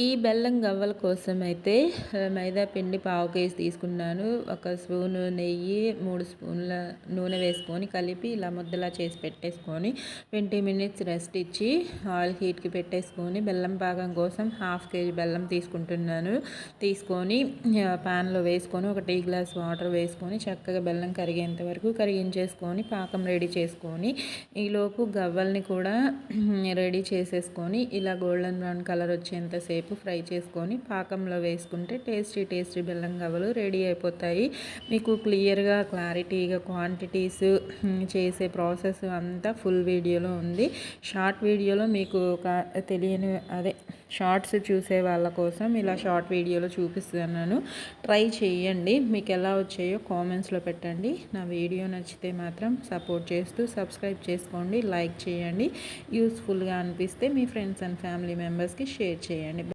ఈ బెల్లం గవ్వల కోసం అయితే మైదా పిండి పావు కేజీ తీసుకున్నాను. ఒక స్పూను నెయ్యి, 3 స్పూన్ల నూనె వేసుకొని కలిపి ఇలా ముద్దలా చేసి పెట్టేసుకొని 20 మినిట్స్ రెస్ట్ ఇచ్చి ఆయిల్ హీట్కి పెట్టేసుకొని బెల్లం పాకం కోసం హాఫ్ కేజీ బెల్లం తీసుకుంటున్నాను. తీసుకొని ప్యాన్లో వేసుకొని ఒక టీ గ్లాస్ వాటర్ వేసుకొని చక్కగా బెల్లం కరిగేంత వరకు కరిగించేసుకొని పాకం రెడీ చేసుకొని ఈలోపు గవ్వల్ని కూడా రెడీ చేసేసుకొని ఇలా గోల్డెన్ బ్రౌన్ కలర్ వచ్చేంతసేపు ఫ్రై చేసుకొని పాకంలో వేసుకుంటే టేస్టీ బెల్లం గవ్వలు రెడీ అయిపోతాయి. మీకు క్లియర్గా క్లారిటీగా క్వాంటిటీస్ చేసే ప్రాసెస్ అంతా ఫుల్ వీడియోలో ఉంది. షార్ట్ వీడియోలో మీకు తెలియని షార్ట్స్ చూసే వాళ్ళ కోసం ఇలా షార్ట్ వీడియోలో చూపిస్తున్నాను. ట్రై చేయండి. మీకు ఎలా వచ్చాయో కామెంట్స్లో పెట్టండి. నా వీడియో నచ్చితే మాత్రం సపోర్ట్ చేస్తూ సబ్స్క్రైబ్ చేసుకోండి, లైక్ చేయండి. యూస్ఫుల్గా అనిపిస్తే మీ ఫ్రెండ్స్ అండ్ ఫ్యామిలీ మెంబర్స్కి షేర్ చేయండి.